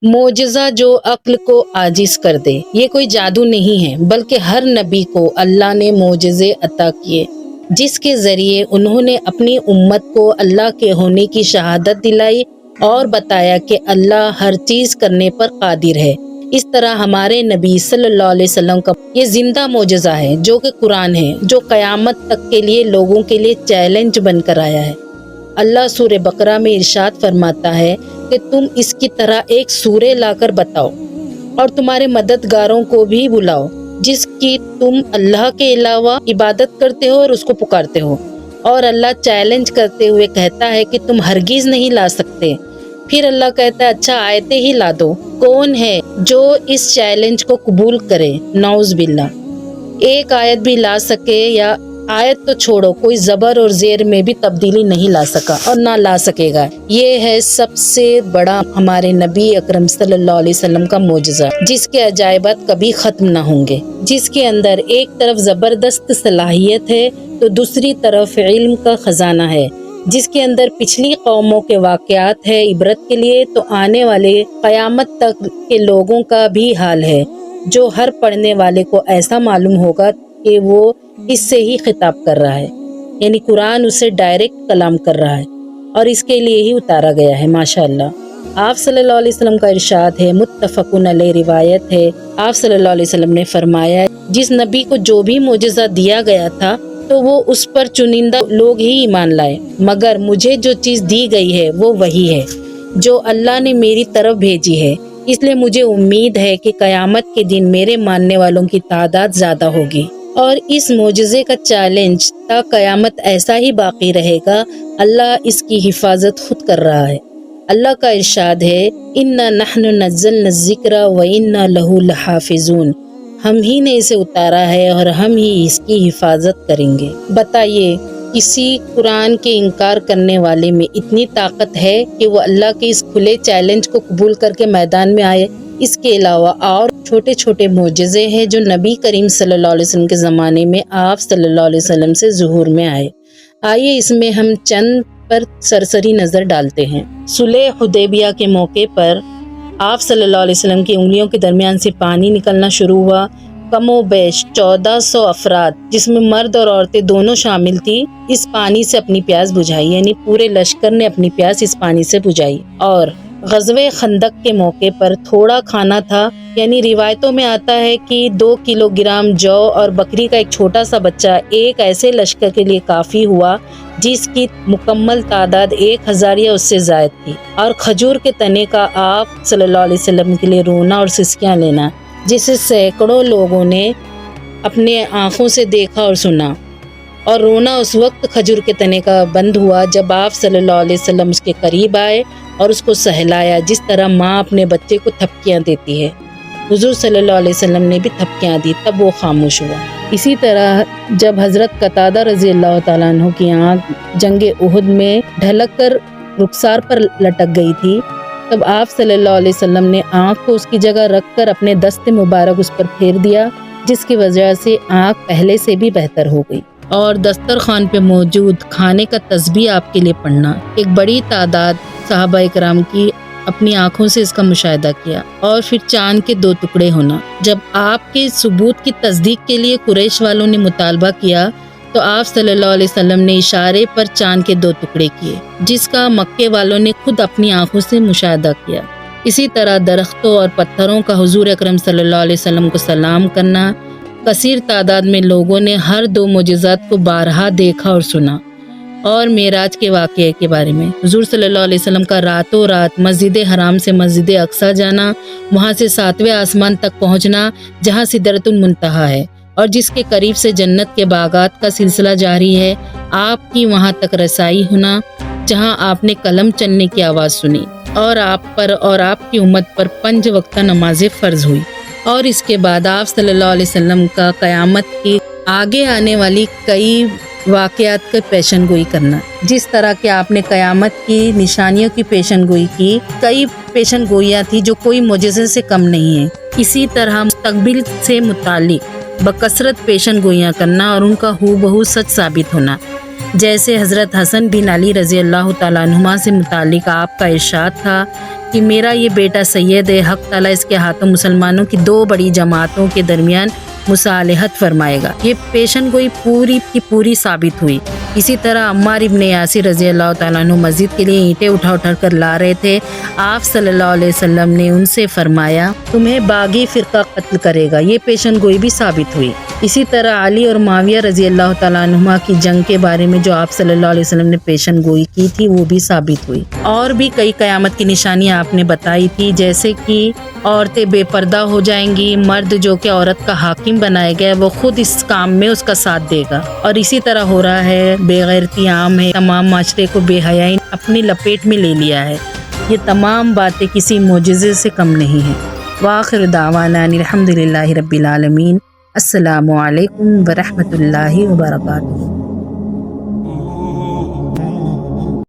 मोजज़ा जो अक्ल को आजिज कर दे। ये कोई जादू नहीं है, बल्कि हर नबी को अल्लाह ने मोजज़े अता किए, जिसके ज़रिए उन्होंने अपनी उम्मत को अल्लाह के होने की शहादत दिलाई और बताया कि अल्लाह हर चीज़ करने पर कादिर है। इस तरह हमारे नबी सल्लल्लाहु अलैहि वसल्लम का ये जिंदा मोजज़ा है, जो कि कुरान है, जो क़यामत तक के लिए लोगों के लिए चैलेंज बनकर आया है। अल्लाह सूरे बकरा में इरशाद फरमाता है कि तुम इसकी तरह एक सूरे लाकर बताओ और तुम्हारे मददगारों को भी बुलाओ, जिसकी तुम अल्लाह के अलावा इबादत करते हो और उसको पुकारते हो। और अल्लाह चैलेंज करते हुए कहता है कि तुम हरगिज नहीं ला सकते। फिर अल्लाह कहता है अच्छा आयतें ही ला दो। कौन है जो इस चैलेंज को कबूल करे? नौज़ बिल्लाह। एक आयत भी ला सके, या आयत तो छोड़ो, कोई जबर और जेर में भी तब्दीली नहीं ला सका और ना ला सकेगा। ये है सबसे बड़ा हमारे नबी अकरम सल्लल्लाहु अलैहि वसल्लम का मोजज़ा, जिसके अजायबात कभी खत्म ना होंगे, जिसके अंदर एक तरफ जबरदस्त सलाहियत है तो दूसरी तरफ इल्म का खजाना है, जिसके अंदर पिछली कौमों के वाक़यात है इबरत के लिए, तो आने वाले क़यामत तक के लोगों का भी हाल है, जो हर पढ़ने वाले को ऐसा मालूम होगा कि वो इससे ही खिताब कर रहा है, यानी कुरान उससे डायरेक्ट कलाम कर रहा है और इसके लिए ही उतारा गया है। माशाअल्लाह। आप सल्लल्लाहु अलैहि वसल्लम का इरशाद है, मुत्तफ़क़ुन अलैह रिवायत है, आप सल्लल्लाहु अलैहि वसल्लम ने फरमाया, जिस नबी को जो भी मोजज़ा दिया गया था तो वो उस पर चुनिंदा लोग ही ईमान लाए, मगर मुझे जो चीज़ दी गई है वो वही है जो अल्लाह ने मेरी तरफ भेजी है। इसलिए मुझे उम्मीद है कि क़यामत के दिन मेरे मानने वालों की तादाद ज़्यादा होगी और इस मोजज़े का चैलेंज ता क़यामत ऐसा ही बाकी रहेगा। अल्लाह इसकी हिफाजत खुद कर रहा है। अल्लाह का इरशाद है, इन्ना नहनु नज़्ज़लना ज़िक्रा व इन्ना लहू लहाफ़िज़ून। हम ही ने इसे उतारा है और हम ही इसकी हिफाजत करेंगे। बताइए, किसी कुरान के इनकार करने वाले में इतनी ताकत है कि वो अल्लाह के इस खुले चैलेंज को कबूल करके मैदान में आए? इसके अलावा और छोटे छोटे मोजज़े हैं जो नबी करीम सल्लल्लाहु अलैहि वसल्लम के ज़माने में आप सल्लल्लाहु अलैहि वसल्लम से ज़ुहूर में आए। आइए इसमें हम चंद पर सरसरी नज़र डालते हैं। सुलह हुदैबिया के मौके पर आप सल्लल्लाहु अलैहि वसल्लम की उंगलियों के दरमियान से पानी निकलना शुरू हुआ। कमोबेश 1400 अफराद, जिसमें मर्द और औरतें दोनों शामिल थी, इस पानी से अपनी प्यास बुझाई, यानी पूरे लश्कर ने अपनी प्यास इस पानी से बुझाई। और ग़ज़वे खंदक के मौके पर थोड़ा खाना था, यानी रिवायतों में आता है कि 2 किलोग्राम जौ और बकरी का एक छोटा सा बच्चा एक ऐसे लश्कर के लिए काफ़ी हुआ जिसकी मुकम्मल तादाद 1000 या उससे ज़ायद थी। और खजूर के तने का आप सल्लल्लाहु अलैहि वसल्लम के लिए रोना और सिसकियाँ लेना, जिसे सैकड़ों लोगों ने अपने आँखों से देखा और सुना। और रोना उस वक्त खजूर के तने का बंद हुआ जब आप सल्लल्लाहु अलैहि वसल्लम उसके करीब आए और उसको सहलाया, जिस तरह माँ अपने बच्चे को थपकियाँ देती है। हुजूर सल्लल्लाहु अलैहि वसल्लम ने भी थपकियाँ दी, तब वो खामोश हुआ। इसी तरह जब हज़रत कतादा रज़ी अल्लाह ताला अन्हु की आँख जंगे उहुद में ढलक कर रुखसार पर लटक गई थी, तब आप सल्लल्लाहु अलैहि वसल्लम ने आँख को उसकी जगह रखकर अपने दस्ते मुबारक उस पर फेर दिया, जिसकी वजह से आँख पहले से भी बेहतर हो गई। और दस्तरखान पे मौजूद खाने का तस्बीह आपके लिए पढ़ना, एक बड़ी तादाद सहाबा इकराम की अपनी आँखों से इसका मुशाहिदा किया। और फिर चांद के 2 टुकड़े होना, जब आपके सबूत की तस्दीक के लिए कुरैश वालों ने मुतालबा किया तो आप सल्लल्लाहु अलैहि वसल्लम ने इशारे पर चांद के 2 टुकड़े किए, जिसका मक्के वालों ने खुद अपनी आँखों से मुशाहिदा किया। इसी तरह दरख्तों और पत्थरों का हुजूर अकरम सल्लल्लाहु अलैहि वसल्लम को सलाम करना। कसीर तादाद में लोगों ने हर 2 मोजज़ात को बारहा देखा और सुना। और मेराज के वाक़ये के बारे में, हुजूर सल्लल्लाहु अलैहि वसल्लम का रातों रात मस्जिद हराम से मस्जिद अक्सा जाना, वहाँ से 7वें आसमान तक पहुँचना जहाँ सिदरतुल मुंतहा है और जिसके करीब से जन्नत के बागात का सिलसिला जारी है, आपकी वहाँ तक रसाई होना जहाँ आपने कलम चलने की आवाज़ सुनी और आप पर और आपकी उम्मत पर 5 वक्ता नमाज़ें फ़र्ज हुई। और इसके बाद आप सल्लल्लाहु अलैहि वसल्लम का क़यामत की आगे आने वाली कई वाक़यात की पेशन गोई करना, जिस तरह के आपने क़यामत की निशानियों की पेशन गोई की। कई पेशन गोइयाँ थी जो कोई मोजज़े से कम नहीं है। इसी तरह मुस्तक़बिल से मुतालिक बकसरत पेशन गोइयाँ करना और उनका हूबहू सच साबित होना। जैसे हज़रत हसन बिन अली रज़ी अल्लाह ताला अन्हुमा से मुतालिक आपका इरशाद था کہ میرا یہ بیٹا سید ہے، حق تعالیٰ اس کے ہاتھوں مسلمانوں کی 2 بڑی جماعتوں کے درمیان مصالحت فرمائے گا۔ یہ پیشن گوئی پوری کی پوری ثابت ہوئی۔ اسی طرح عمار ابن یاسر رضی اللہ تعالیٰ عنہ مسجد کے لیے اینٹیں اٹھا کر لا رہے تھے۔ آپ صلی اللہ علیہ وسلم نے ان سے فرمایا تمہیں باغی فرقہ قتل کرے گا، یہ پیشن گوئی بھی ثابت ہوئی۔ اسی طرح علی اور معاویہ رضی اللہ تعالیٰ عنہما کی جنگ کے بارے میں جو آپ صلی اللہ علیہ وسلم نے پیشن گوئی کی تھی وہ بھی ثابت ہوئی۔ اور بھی کئی قیامت کی نشانیاں آپ نے بتائی تھی، جیسے کہ عورتیں بے پردہ ہو جائیں گی، مرد جو کہ عورت کا حاکم بنایا گیا وہ خود اس کام میں اس کا ساتھ دے گا، اور اسی طرح ہو رہا ہے، بے غیرتی عام ہے، تمام معاشرے کو بے حیائی اپنی لپیٹ میں لے لیا ہے۔ یہ تمام باتیں کسی معجزے سے کم نہیں ہیں۔ وآخر دعوانا الحمدللہ رب العالمین۔ السلام علیکم ورحمۃ اللہ وبرکاتہ۔